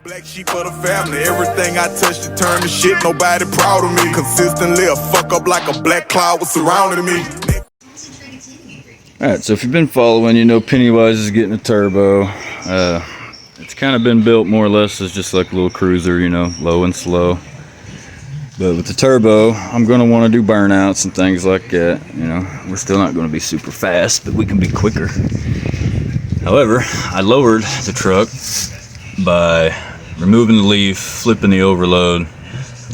Black sheep of the family, everything I touch to turn to shit, nobody proud of me. Consistently a fuck up like a black cloud was surrounding me. Alright, so if you've been following, you know Pennywise is getting a turbo. It's kind of been built more or less as just like a little cruiser, you know, low and slow. But with the turbo, I'm going to want to do burnouts and things like that. You know, we're still not going to be super fast, but we can be quicker. However, I lowered the truck by removing the leaf, flipping the overload,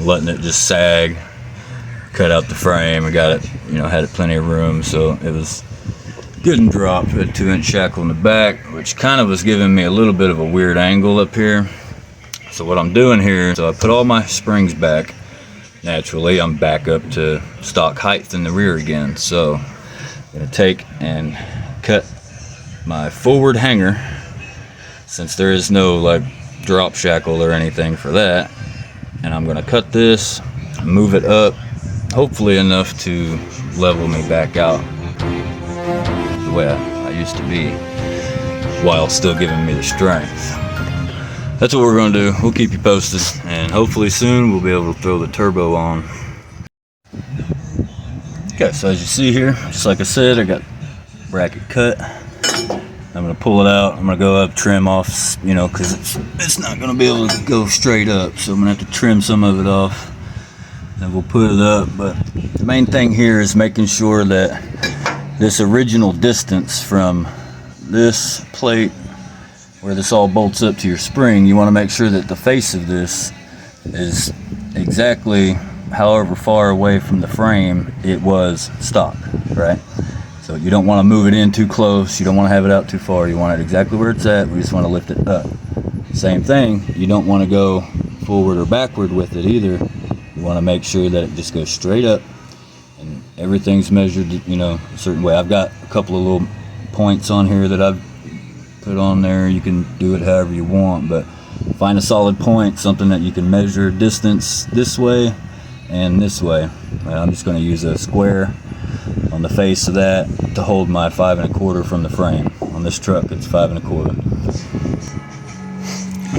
letting it just sag, cut out the frame. I got it, you know, had it plenty of room, so it was good and drop. Had a 2-inch shackle in the back, which kind of was giving me a little bit of a weird angle up here. So what I'm doing here, so I put all my springs back. Naturally, I'm back up to stock height in the rear again. So I'm gonna take and cut my forward hanger, since there is no like drop shackle or anything for that, and I'm gonna cut this, move it up, hopefully enough to level me back out the way I used to be, while still giving me the strength. That's what we're gonna do. We'll keep you posted, and hopefully soon we'll be able to throw the turbo on. Okay, so as you see here, just like I said, I got bracket cut. I'm gonna pull it out. I'm gonna go up, trim off, you know, because it's not gonna be able to go straight up. So I'm gonna have to trim some of it off, and we'll put it up. But the main thing here is making sure that this original distance from this plate, where this all bolts up to your spring, you want to make sure that the face of this is exactly however far away from the frame it was stock, right? So you don't want to move it in too close, you don't want to have it out too far, you want it exactly where it's at, we just want to lift it up. Same thing, you don't want to go forward or backward with it either, you want to make sure that it just goes straight up, and everything's measured, you know, a certain way. I've got a couple of little points on here that I've put on there. You can do it however you want, but find a solid point, something that you can measure distance this way and this way. I'm just going to use a square on the face of that to hold my 5 1/4 from the frame. On this truck it's 5 1/4.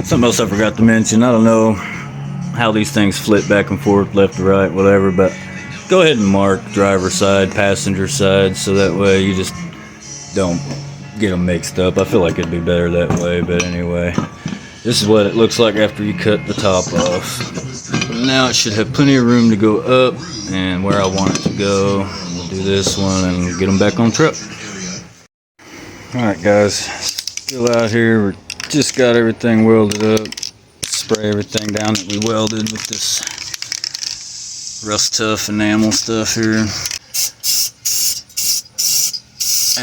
Something else I forgot to mention, I don't know how these things flip back and forth, left to right, whatever, but go ahead and mark driver side, passenger side, so that way you just don't get them mixed up. I feel like it'd be better that way, but anyway, this is what it looks like after you cut the top off. Now it should have plenty of room to go up and where I want it to go. We'll do this one and get them back on truck. Alright guys, still out here. We just got everything welded up. Spray everything down that we welded with this Rust Tough enamel stuff here.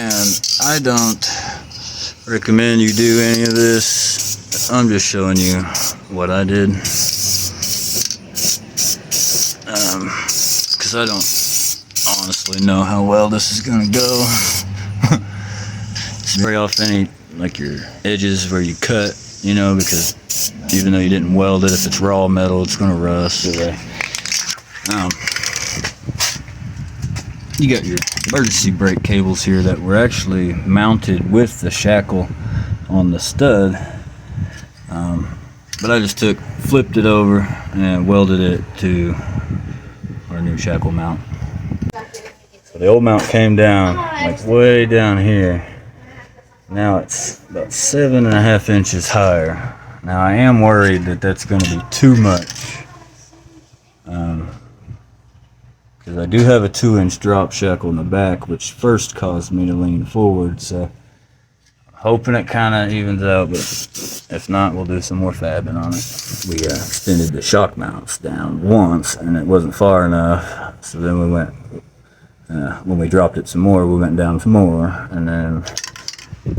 And I don't recommend you do any of this. I'm just showing you what I did. Because I don't honestly know how well this is going to go. Spray off any, like your edges where you cut, you know, because even though you didn't weld it, if it's raw metal, it's going to rust. You got your emergency brake cables here that were actually mounted with the shackle on the stud, but I just flipped it over and welded it to our new shackle mount. So the old mount came down like way down here. Now it's about 7.5 inches higher. Now I am worried that that's going to be too much, because I do have a 2-inch drop shackle in the back, which first caused me to lean forward, so I'm hoping it kind of evens out, but if not, we'll do some more fabbing on it. We extended the shock mounts down once, and it wasn't far enough, so then we went, when we dropped it some more, we went down some more, and then,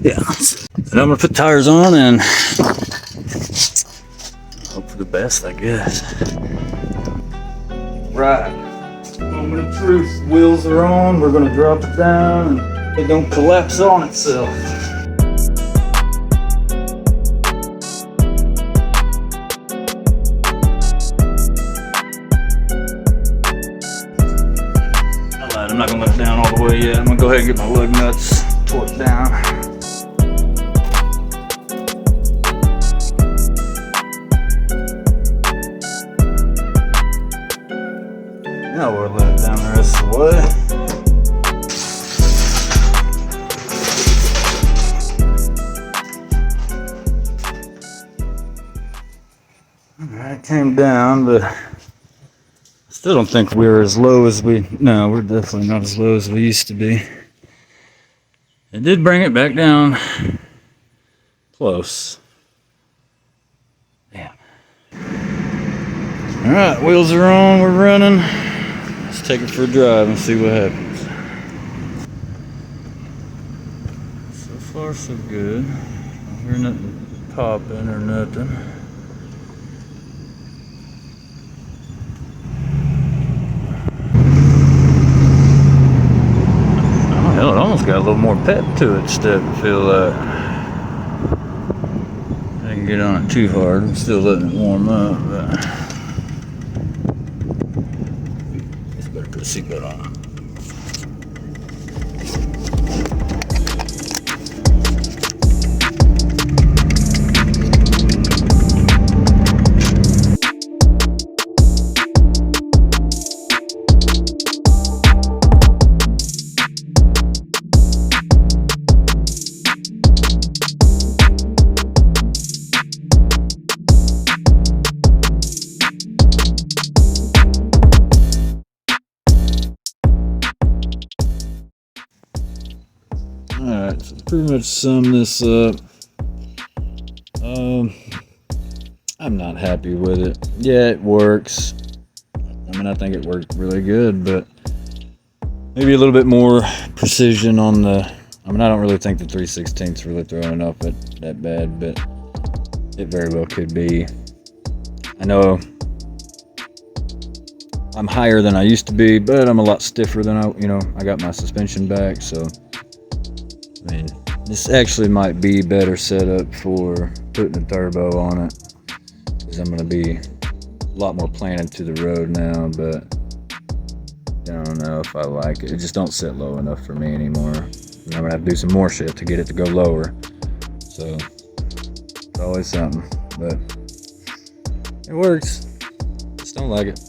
yeah. And I'm going to put tires on and hope for the best, I guess. Right. Moment of truth. Wheels are on. We're going to drop it down and it don't collapse on itself. Alright, I'm not going to let it down all the way yet. I'm going to go ahead and get my lug nuts torqued down. Now we'll let it down the rest of the way. Alright, came down, but I still don't think we're as low as no, we're definitely not as low as we used to be. It did bring it back down close. Yeah. Alright, wheels are on, we're running. Let's take it for a drive and see what happens. So far so good. I don't hear nothing popping or nothing. Oh hell, it almost got a little more pep to it still, I feel like. I didn't get on it too hard, I'm still letting it warm up, but just better put a seatbelt on. Alright, so pretty much sum this up. I'm not happy with it. Yeah, it works. I mean, I think it worked really good, but maybe a little bit more precision on the... I mean, I don't really think the 3/16's really throwing off it that bad, but it very well could be. I know I'm higher than I used to be, but I'm a lot stiffer than I got my suspension back, so I mean, this actually might be better set up for putting a turbo on it, because I'm going to be a lot more planted to the road now, but I don't know if I like it. It just don't sit low enough for me anymore. And I'm going to have to do some more shit to get it to go lower. So, it's always something, but it works. Just don't like it.